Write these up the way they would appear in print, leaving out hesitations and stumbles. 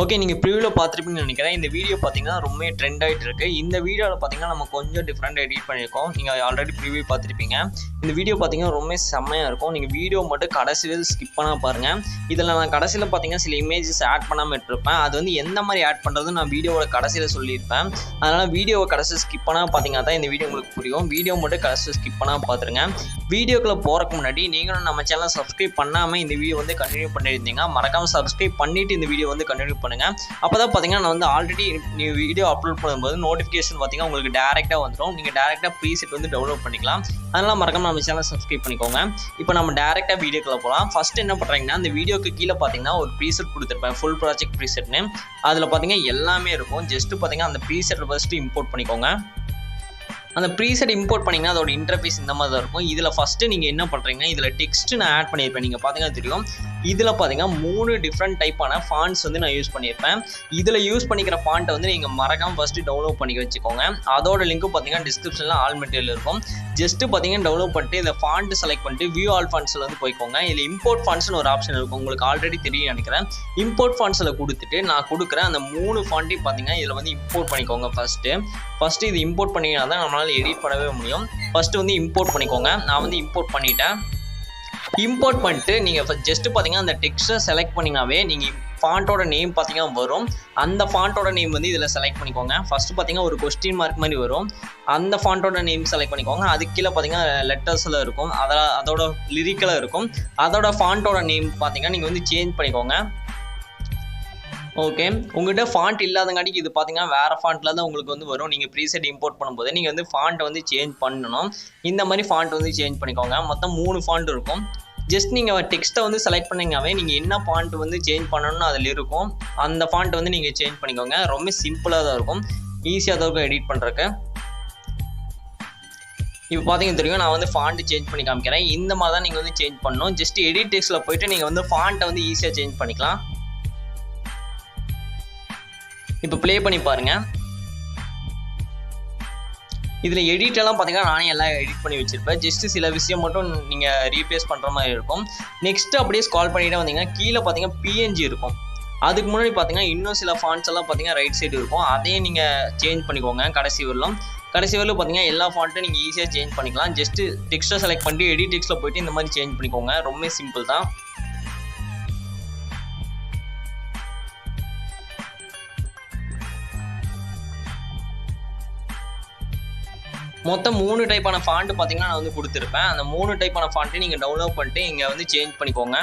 Okay, நீங்கள் ப்ரிவியூவில் பார்த்துருப்பீங்கன்னு நினைக்கிறேன். இந்த வீடியோ பார்த்தீங்கன்னா ரொம்ப ட்ரெண்ட் ஆகிட்டு இருக்கு. இந்த வீடியோவில் பார்த்தீங்கன்னா நம்ம கொஞ்சம் டிஃப்ரெண்ட் எடிட் பண்ணியிருக்கோம். நீங்கள் ஆல்ரெடி ப்ரிவியூ பார்த்துருப்பீங்க. இந்த வீடியோ பார்த்தீங்கன்னா ரொம்ப செம்மையாக இருக்கும். நீங்கள் வீடியோ மட்டும் கடைசியில் ஸ்கிப் பண்ணால் பாருங்கள். இதில் நான் கடைசியில் பார்த்தீங்கன்னா சில இமேஜஸ் ஆட் பண்ணாமல் விட்டுருப்பேன். அது வந்து எந்த மாதிரி ஆட் பண்ணுறது நான் வீடியோவோட கடைசியில் சொல்லியிருப்பேன். அதனால் வீடியோவை கடைசியில் ஸ்கிப் பண்ணால் பார்த்தீங்கன்னா தான் இந்த வீடியோ உங்களுக்கு புரியும். வீடியோ மட்டும் கடைசியில் ஸ்கிப் பண்ணால் பார்த்துருங்க. வீடியோக்குள்ளே போகிறக்கு முன்னாடி நீங்களும் நம்ம சேனலை சப்ஸ்கிரைப் பண்ணாமல் இந்த வீடியோ வந்து கண்டினியூ பண்ணியிருந்தீங்க. மறக்காமல் சப்ஸ்கிரைப் பண்ணிவிட்டு இந்த வீடியோ வந்து கண்டினியூ பண்ணுங்கள். அப்பதான் பாத்தீங்கன்னா நான் வந்து ஆல்ரெடி வீடியோ அப்லோட் பண்ணும்போது நோட்டிஃபிகேஷன் பாத்தீங்கன்னா உங்களுக்கு டைரக்டா வந்துடும். நீங்க டைரக்டா ப்ரீசெட் வந்து டவுன்லோட் பண்ணிக்கலாம். அதனால மறக்காம நம்ம சேனலை சப்ஸ்கிரைப் பண்ணிக்கோங்க. இப்போ நம்ம டைரக்டா வீடியோக்குள்ள போகலாம். ஃபர்ஸ்ட் என்ன பண்றீங்கன்னா, இந்த வீடியோக்கு கீழே பாத்தீங்கன்னா ஒரு ப்ரீசெட் கொடுத்துருப்பேன், ஃபுல் ப்ராஜெக்ட் ப்ரீசெட்னு. அதுல பாத்தீங்கன்னா எல்லாமே இருக்கும். ஜஸ்ட் பாத்தீங்கன்னா அந்த ப்ரீசெட் ஃபர்ஸ்ட் இம்போர்ட் பண்ணிக்கோங்க. அந்த ப்ரீசெட் இம்போர்ட் பண்ணிங்கன்னா அதோட இன்டர்ஃபேஸ் இந்த மாதிரி தான் இருக்கும். இதில் ஃபஸ்ட்டு நீங்கள் என்ன பண்ணுறீங்கன்னா, இதில் டெக்ஸ்ட் நான் ஆட் பண்ணியிருப்பேன். நீங்கள் பார்த்தீங்கன்னா தெரியும். இதில் பார்த்தீங்கன்னா 3 டிஃப்ரெண்ட் டைப்பான ஃபாண்ட்ஸ் வந்து நான் யூஸ் பண்ணியிருப்பேன். இதில் யூஸ் பண்ணிக்கிற ஃபாண்ட்டை வந்து நீங்கள் மறக்காமல் ஃபஸ்ட்டு டவுன்லோட் பண்ணி வச்சுக்கோங்க. அதோட லிங்க்கும் பார்த்தீங்கன்னா டிஸ்கிரிப்ஷனில் ஆல் மெட்டீரியல் இருக்கும். ஜஸ்ட்டு பார்த்தீங்கன்னா டவுன்லோட் பண்ணிட்டு இந்த ஃபாண்ட் செலக்ட் பண்ணிட்டு வியூ ஆல் ஃபாண்ட்ஸில் வந்து போய்க்கோங்க. இதில் இம்போர்ட் ஃபாண்ட்ஸ்னு ஒரு ஆப்ஷன் இருக்கும். உங்களுக்கு ஆல்ரெடி தெரியும் நினைக்கிறேன். இம்போர்ட் ஃபாண்ட்ஸில் கொடுத்துட்டு நான் கொடுக்குற அந்த 3 ஃபாண்ட்டையும் பார்த்தீங்கன்னா இதில் வந்து இம்போர்ட் பண்ணிக்கோங்க. ஃபஸ்ட்டு இது இம்போர்ட் பண்ணிங்கன்னா தான் நம்மளால் எடிட் பண்ணவே முடியும். ஃபஸ்ட்டு வந்து இம்போர்ட் பண்ணிக்கோங்க. நான் வந்து இம்போர்ட் பண்ணிட்டேன். இம்போர்ட் பண்ணிட்டு நீங்கள் ஜஸ்ட் பார்த்தீங்கன்னா அந்த டெக்ஸ்ட்டை செலக்ட் பண்ணிங்கனாவே நீங்கள் ஃபாண்ட்டோட நேம் பார்த்தீங்கன்னா வரும். அந்த ஃபாண்ட்டோட நேம் வந்து இதில் செலக்ட் பண்ணிக்கோங்க. ஃபஸ்ட்டு பார்த்தீங்கன்னா ஒரு கொஸ்டின் மார்க் மாதிரி வரும். அந்த ஃபாண்ட்டோட நேம் செலக்ட் பண்ணிக்கோங்க. அதுக்கு கீழே பார்த்தீங்கன்னா லெட்டர்ஸில் இருக்கும். அதோட லிரிக்கலாக இருக்கும். அதோட ஃபாண்ட்டோட நேம் பார்த்தீங்கன்னா நீங்கள் வந்து சேஞ்ச் பண்ணிக்கோங்க. ஓகே, உங்கள்கிட்ட ஃபாண்ட் இல்லாதங்காட்டிக்கு இது பார்த்தீங்கன்னா வேறு ஃபாண்ட்டில் தான் உங்களுக்கு வந்து வரும். நீங்கள் ப்ரீசெட் இம்போர்ட் பண்ணும்போது நீங்கள் வந்து ஃபாண்ட்டை வந்து சேஞ்ச் பண்ணணும். இந்த மாதிரி ஃபாண்ட் வந்து சேஞ்ச் பண்ணிக்கோங்க. மொத்தம் 3 ஃபாண்ட் இருக்கும். ஜஸ்ட் நீங்கள் டெக்ஸ்ட்டை வந்து செலக்ட் பண்ணிங்கனாவே நீங்கள் என்ன ஃபாண்ட் வந்து சேஞ்ச் பண்ணணும்னு அதில் இருக்கும். அந்த ஃபாண்ட் வந்து நீங்கள் சேஞ்ச் பண்ணிக்கோங்க. ரொம்ப சிம்பிளாக தான் இருக்கும். ஈஸியாக தான் இருக்கும் எடிட் பண்ணுறதுக்கு. இப்போ பார்த்தீங்கன்னா தெரியும், நான் வந்து ஃபாண்ட் சேஞ்ச் பண்ணி காமிக்கிறேன். இந்த மாதிரி தான் நீங்கள் வந்து சேஞ்ச் பண்ணணும். ஜஸ்ட் எடிட் டெக்ஸ்ட்டில் போய்ட்டு நீங்கள் வந்து ஃபாண்ட்டை வந்து ஈஸியாக சேஞ்ச் பண்ணிக்கலாம். இப்போ ப்ளே பண்ணி பாருங்க. இதில் எடிட்டெல்லாம் பார்த்தீங்கன்னா நானே எல்லாம் எடிட் பண்ணி வச்சிருப்பேன். ஜஸ்ட் சில விஷயம் மட்டும் நீங்கள் ரீப்ளேஸ் பண்ணுற மாதிரி இருக்கும். நெக்ஸ்ட் அப்படியே ஸ்க்ரால் பண்ணிட்டே வந்தீங்கன்னா கீழே பார்த்தீங்கன்னா PNG இருக்கும். அதுக்கு முன்னாடி பார்த்தீங்கன்னா இன்னும் சில ஃபாண்ட்ஸ் எல்லாம் பார்த்தீங்கன்னா ரைட் சைடு இருக்கும். அதையும் நீங்கள் சேஞ்ச் பண்ணிக்கோங்க. கடைசி வரலும் பார்த்தீங்கன்னா எல்லா ஃபாண்ட்டும் நீங்கள் ஈஸியாக சேஞ்ச் பண்ணிக்கலாம். ஜஸ்ட் டெக்ஸ்ட்டை செலக்ட் பண்ணிட்டு எடிட் டெக்ஸ்ட்டில் போயிட்டு இந்த மாதிரி சேஞ்ச் பண்ணிக்கோங்க. ரொம்ப சிம்பிள் தான். மொத்தம் 3 டைப்பான ஃபாண்ட் பார்த்தீங்கன்னா நான் வந்து கொடுத்துருப்பேன். அந்த 3 டைப்பான ஃபாண்ட்டை நீங்கள் டவுன்லோட் பண்ணிட்டு இங்கே வந்து சேஞ்ச் பண்ணிக்கோங்க.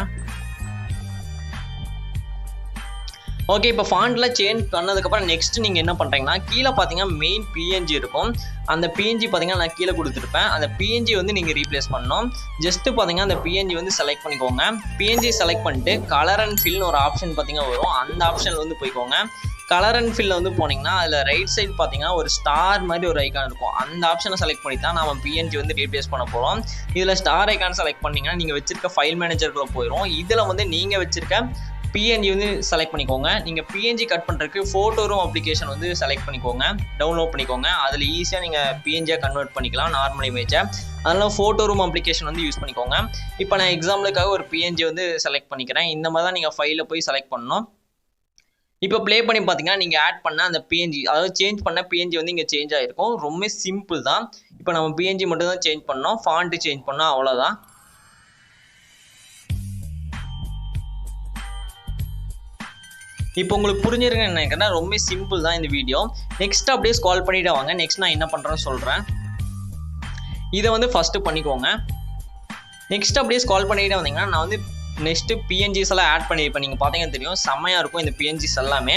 ஓகே, இப்போ ஃபாண்ட்லாம் சேஞ்ச் பண்ணதுக்கப்புறம் நெக்ஸ்ட் நீங்கள் என்ன பண்ணுறீங்கன்னா, கீழே பார்த்தீங்கன்னா மெயின் PNG இருக்கும். அந்த PNG பார்த்தீங்கன்னா நான் கீழே கொடுத்துருப்பேன். அந்த PNG வந்து நீங்கள் ரீப்ளேஸ் பண்ணணும். ஜஸ்ட்டு பார்த்தீங்கன்னா அந்த PNG வந்து செலக்ட் பண்ணிக்கோங்க. PNG செலக்ட் பண்ணிட்டு கலர் அண்ட் ஃபில்னு ஒரு ஆப்ஷன் பார்த்தீங்கன்னா வரும். அந்த ஆப்ஷனில் வந்து போய்க்கோங்க. கலர் அண்ட் ஃபில்ல வந்து போனீங்கன்னா அதில் ரைட் சைடு பார்த்தீங்கன்னா ஒரு ஸ்டார் மாதிரி ஒரு ஐக்கான் இருக்கும். அந்த ஆப்ஷனை செலக்ட் பண்ணி தான் நம்ம PNG வந்து ரீப்ளேஸ் பண்ண போகிறோம். இதில் ஸ்டார் ஐக்கான் செலக்ட் பண்ணிங்கன்னா நீங்கள் வச்சிருக்க ஃபைல் மேனேஜருக்குள்ள போயிடும். இதில் வந்து நீங்கள் வச்சிருக்க PNG வந்து செலக்ட் பண்ணிக்கோங்க. நீங்கள் PNG கட் பண்ணுறதுக்கு ஃபோட்டோ ரூம் அப்ளிகேஷன் வந்து செலக்ட் பண்ணிக்கோங்க, டவுன்லோட் பண்ணிக்கோங்க. அதில் ஈஸியாக நீங்கள் PNG கன்வெர்ட் பண்ணிக்கலாம் நார்மல் இமேஜை. அதனால் ஃபோட்டோ ரூம் அப்ளிகேஷன் வந்து யூஸ் பண்ணிக்கோங்க. இப்போ நான் எக்ஸாம்பிளுக்காக ஒரு PNG வந்து செலக்ட் பண்ணிக்கிறேன். இந்த மாதிரி தான் நீங்கள் ஃபைலில் போய் செலக்ட் பண்ணணும். இப்போ ப்ளே பண்ணி பார்த்தீங்கன்னா நீங்கள் ஆட் பண்ண அந்த PNG, அதாவது சேஞ்ச் பண்ண PNG வந்து இங்கே சேஞ்ச் ஆகிருக்கும். ரொம்ப சிம்பிள் தான். இப்போ நம்ம PNG மட்டும் தான் சேஞ்ச் பண்ணோம், ஃபாண்ட்டு சேஞ்ச் பண்ணோம், அவ்வளோதான். இப்போ உங்களுக்கு புரிஞ்சிருக்குன்னு நினைக்கிறேன். ரொம்ப சிம்பிள் தான் இந்த வீடியோ. நெக்ஸ்ட் அப்படியே ஸ்க்ரால் பண்ணிட்டு வாங்க. நெக்ஸ்ட் நான் என்ன பண்ணுறேன்னு சொல்கிறேன். இதை வந்து ஃபஸ்ட்டு பண்ணிக்கோங்க. நெக்ஸ்ட் அப்படியே ஸ்க்ரால் பண்ணிட்டு வந்தீங்கன்னா நான் வந்து நெக்ஸ்ட்டு PNGs எல்லாம் ஆட் பண்ணியிருப்பேன். நீங்கள் பார்த்தீங்கன்னா தெரியும், செம்மையாக இருக்கும் இந்த PNGs எல்லாமே.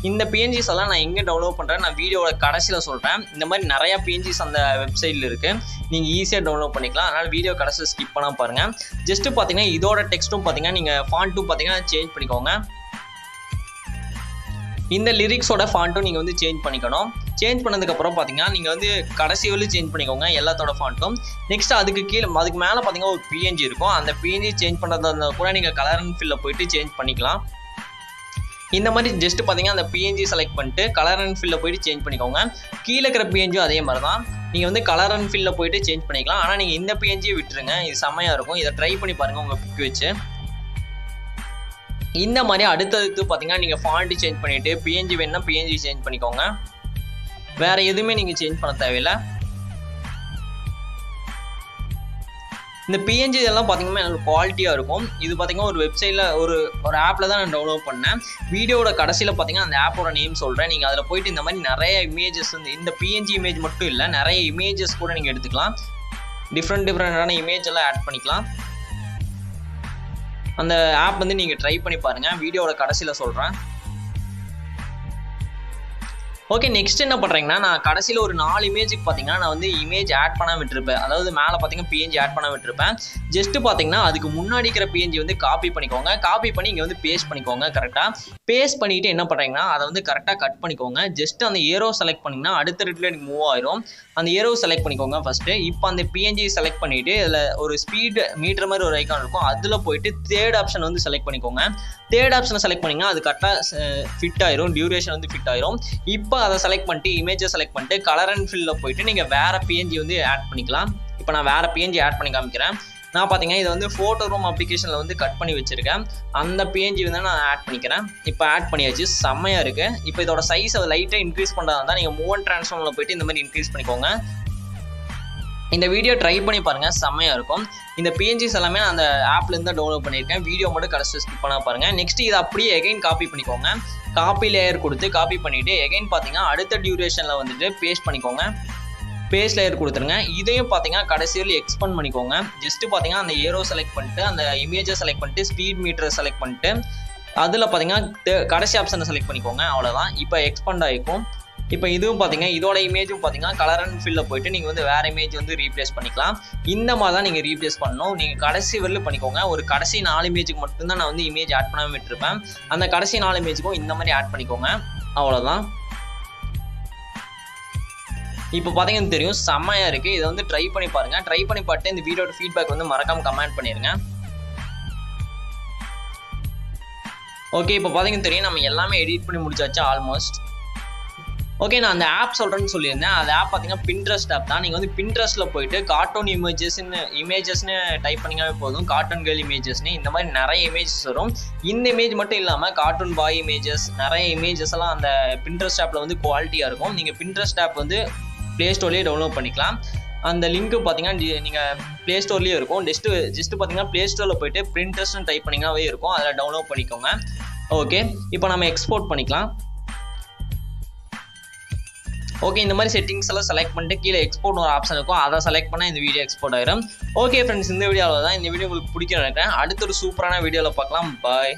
இந்த PNGs எல்லாம் நான் எங்கே டவுன்லோட் பண்ணுறேன் நான் வீடியோவோட கடைசியில் சொல்கிறேன். இந்த மாதிரி நிறையா PNGs அந்த வெப்சைட்டில் இருக்குது. நீங்கள் ஈஸியாக டவுன்லோட் பண்ணிக்கலாம். அதனால் வீடியோ கடைசியில் ஸ்கிப் பண்ணால் பாருங்கள். ஜஸ்ட்டு பார்த்தீங்கன்னா இதோட டெக்ஸ்ட்டும் பார்த்தீங்கன்னா நீங்கள் ஃபாண்ட்டும் பார்த்தீங்கன்னா சேஞ்ச் பண்ணிக்கோங்க. இந்த லிரிக்ஸோட ஃபாண்ட்டும் நீங்கள் வந்து சேஞ்ச் பண்ணிக்கணும். சேஞ்ச் பண்ணதுக்கப்புறம் பார்த்தீங்கன்னா நீங்கள் வந்து கடைசி வரையும் சேஞ்ச் பண்ணிக்கோங்க எல்லாத்தோட ஃபாண்ட்டும். நெக்ஸ்ட் அதுக்கு மேலே பார்த்தீங்கன்னா ஒரு பிஎன்ஜி இருக்கும். அந்த பிஎன்ஜி சேஞ்ச் பண்ணுறதா இருந்தால் கூட நீங்கள் கலர் அண்ட் ஃபில்ல போயிட்டு சேஞ்ச் பண்ணிக்கலாம். இந்த மாதிரி ஜஸ்ட் பார்த்தீங்கன்னா அந்த பிஎன்ஜி செலக்ட் பண்ணிட்டு கலர் அண்ட் ஃபில்ல போயிட்டு சேஞ்ச் பண்ணிக்கோங்க. கீழே இருக்கிற பிஎன்ஜியும் அதே மாதிரி தான் நீங்கள் வந்து கலர் அண்ட் ஃபில்ல போயிட்டு சேஞ்ச் பண்ணிக்கலாம். ஆனால் நீங்கள் இந்த பிஎன்ஜியை விட்டுருங்க, இது செம்மையாக இருக்கும். இதை ட்ரை பண்ணி பாருங்கள் உங்கள் பிக் வச்சு. இந்த மாதிரி அடுத்தடுத்து பார்த்தீங்கன்னா நீங்கள் ஃபாண்ட் சேஞ்ச் பண்ணிவிட்டு பிஎன்ஜி வேணுன்னா பிஎன்ஜி சேஞ்ச் பண்ணிக்கோங்க. வேறு எதுவுமே நீங்கள் சேஞ்ச் பண்ண தேவையில்லை. இந்த பிஎன்ஜி இதெல்லாம் பார்த்தீங்கன்னா எனக்கு குவாலிட்டியாக இருக்கும். இது பார்த்தீங்கன்னா ஒரு வெப்சைட்டில் ஒரு ஆப்பில் தான் நான் டவுன்லோட் பண்ணேன். வீடியோட கடைசியில் பார்த்தீங்கன்னா அந்த ஆப்போட நேம் சொல்கிறேன். நீங்கள் அதில் போயிட்டு இந்த மாதிரி நிறைய இமேஜஸ் வந்து இந்த பிஎன்ஜி இமேஜ் மட்டும் இல்லை, நிறைய இமேஜஸ் கூட நீங்கள் எடுத்துக்கலாம். டிஃப்ரெண்டான இமேஜ் எல்லாம் ஆட் பண்ணிக்கலாம். அந்த ஆப் வந்து நீங்கள் ட்ரை பண்ணி பாருங்கள், வீடியோட கடைசியில் சொல்கிறேன். ஓகே, நெக்ஸ்ட் என்ன பண்ணுறீங்கன்னா நான் கடைசியில் ஒரு 4 இமேஜுக்கு பார்த்தீங்கன்னா நான் வந்து இமேஜ் ஆட் பண்ண விட்டுருப்பேன். அதாவது மேலே பார்த்தீங்கன்னா பிஎன்ஜி ஆட் பண்ண விட்டுருப்பேன். ஜஸ்ட்டு பார்த்தீங்கன்னா அதுக்கு முன்னாடி இருக்கிற பிஎன்ஜி வந்து காப்பி பண்ணிக்கோங்க. காப்பி பண்ணி இங்கே வந்து பேஸ்ட் பண்ணிக்கோங்க. கரெக்டாக பேஸ்ட் பண்ணிவிட்டு என்ன பண்ணுறீங்கன்னா அதை வந்து கரெக்டாக கட் பண்ணிக்கோங்க. ஜஸ்ட் அந்த ஏரோ செலக்ட் பண்ணிங்கன்னா அடுத்த இடத்துல எனக்கு மூவ் ஆயிரும். அந்த ஏரோ செலக்ட் பண்ணிக்கோங்க ஃபஸ்ட்டு. இப்போ அந்த பிஎன்ஜி செலக்ட் பண்ணிவிட்டு இதில் ஒரு ஸ்பீட் மீட்டர் மாதிரி ஒரு ஐக்கான் இருக்கும், அதில் போயிட்டு தேர்ட் ஆப்ஷன் வந்து செலக்ட் பண்ணிக்கோங்க. தேர்ட் ஆப்ஷனை செலக்ட் பண்ணிங்கன்னா அது கரெக்டாக ஃபிட் ஆயிரும், டியூரேஷன் வந்து ஃபிட் ஆயிரும். இப்போ அதை செலக்ட் பண்ணிட்டு இமேஜை செலக்ட் பண்ணிட்டு கலர் அண்ட் ஃபில்ல போயிட்டு நீங்கள் வேறு பிஎன்ஜி வந்து ஆட் பண்ணிக்கலாம். இப்போ நான் வேறு பிஎன்ஜி ஆட் பண்ணி காமிக்கிறேன். நான் பார்த்தீங்கன்னா இதை வந்து ஃபோட்டோ ரூம் அப்ளிகேஷனில் வந்து கட் பண்ணி வச்சுருக்கேன். அந்த பிஎன்ஜி வந்து நான் ஆட் பண்ணிக்கிறேன். இப்போ ஆட் பண்ணியாச்சு, செம்மையாக இருக்குது. இப்போ இதோட சைஸை லைட்டாக இன்க்ரீஸ் பண்ணுறதா இருந்தால் நீங்கள் மூவ் அண்ட் ட்ரான்ஸ்ஃபார்மில் போயிட்டு இந்த மாதிரி இன்க்ரீஸ் பண்ணிக்கோங்க. இந்த வீடியோ ட்ரை பண்ணி பாருங்கள், செம்மையாக இருக்கும். இந்த பிஎன்ஜிஸ் எல்லாமே நான் அந்த ஆப்லேருந்து தான் டவுன்லோட் பண்ணியிருக்கேன். வீடியோ மட்டும் கடைசி ஸ்கிப் பண்ண பாருங்கள். நெக்ஸ்ட் இதை அப்படியே எகைன் காப்பி பண்ணிக்கோங்க. காப்பி லேயர் கொடுத்து காப்பி பண்ணிவிட்டு எகைன் பார்த்தீங்கன்னா அடுத்த டியூரேஷனில் வந்துட்டு பேஸ்ட் பண்ணிக்கோங்க. பேஸ்ட் லேயர் கொடுத்துருங்க. இதையும் பார்த்தீங்கன்னா கடைசியில் எக்ஸ்பெண்ட் பண்ணிக்கோங்க. ஜஸ்ட்டு பார்த்தீங்கன்னா அந்த ஏரோ செலக்ட் பண்ணிட்டு அந்த இமேஜை செலக்ட் பண்ணிட்டு ஸ்பீட் மீட்டரை செலக்ட் பண்ணிட்டு அதில் பார்த்தீங்கன்னா கடைசி ஆப்ஷனை செலக்ட் பண்ணிக்கோங்க. அவ்வளோதான், இப்போ எக்ஸ்பெண்ட் ஆகிக்கும். இப்போ இதுவும் பார்த்தீங்கன்னா இதோட இமேஜும் பார்த்தீங்கன்னா கலர் அண்ட் ஃபில்ல போயிட்டு நீங்கள் வந்து வேறு இமேஜ் வந்து ரீப்ளேஸ் பண்ணிக்கலாம். இந்த மாதிரி தான் நீங்கள் ரீப்ளேஸ் பண்ணணும். நீங்கள் கடைசி வரலும் பண்ணிக்கோங்க. ஒரு கடைசி 4 இமேஜுக்கு மட்டும்தான் நான் வந்து இமேஜ் ஆட் பண்ணாமல் விட்டுருப்பேன். அந்த கடைசி 4 இமேஜுக்கும் இந்த மாதிரி ஆட் பண்ணிக்கோங்க. அவ்வளோதான். இப்போ பார்த்தீங்கன்னா தெரியும், செம்மையாக இருக்குது. இதை வந்து ட்ரை பண்ணி பாருங்கள். ட்ரை பண்ணி பார்த்து இந்த வீடியோட ஃபீட்பேக் வந்து மறக்காமல் கமெண்ட் பண்ணிடுங்க. ஓகே, இப்போ பார்த்தீங்கன்னா தெரியும் நம்ம எல்லாமே எடிட் பண்ணி முடிச்சாச்சு ஆல்மோஸ்ட். ஓகே, நான் அந்த ஆப் சொல்கிறேன்னு சொல்லியிருந்தேன். அந்த ஆப் பார்த்தீங்கன்னா பின்ட்ரெஸ்ட் ஆப் தான். நீங்கள் வந்து பின்ட்ரெஸ்ட்டில் போயிட்டு கார்ட்டூன் இமேஜஸ்னு டைப் பண்ணிங்கவே போதும். கார்ட்டூன் கேர்ள் இமேஜஸ்னு இந்த மாதிரி நிறைய இமேஜஸ் வரும். இந்த இமேஜ் மட்டும் இல்லாமல் கார்ட்டூன் பாய் இமேஜஸ், நிறைய இமேஜஸ் எல்லாம் அந்த பின்ட்ரெஸ்ட் ஆப்பில் வந்து குவாலிட்டியாக இருக்கும். நீங்கள் பின்ட்ரெஸ்ட் ஆப் வந்து ப்ளே ஸ்டோர்லேயே டவுன்லோட் பண்ணிக்கலாம். அந்த லிங்க்கு பார்த்தீங்கன்னா நீங்கள் ப்ளே ஸ்டோர்லேயே இருக்கும். ஜஸ்ட்டு பார்த்தீங்கன்னா ப்ளே ஸ்டோரில் போயிட்டு பின்ட்ரெஸ்ட்னு டைப் பண்ணிங்கனாவே இருக்கும். அதில் டவுன்லோட் பண்ணிக்கோங்க. ஓகே, இப்போ நம்ம எக்ஸ்போர்ட் பண்ணிக்கலாம். ஓகே, இந்த மாதிரி செட்டிங்ஸ் எல்லாம் செலக்ட் பண்ணிட்டு கீழே எக்ஸ்போர்ட் ஒரு ஆப்ஷன் இருக்கும், அதை செலக்ட் பண்ணால் இந்த வீடியோ எக்ஸ்போர்ட் ஆயிரும். ஓகே ஃப்ரெண்ட்ஸ், இந்த வீடியோவில் தான். இந்த வீடியோ உங்களுக்கு பிடிக்கும் நினைக்கிறேன். அடுத்த ஒரு சூப்பரான வீடியோவில் பார்க்கலாம். பாய்.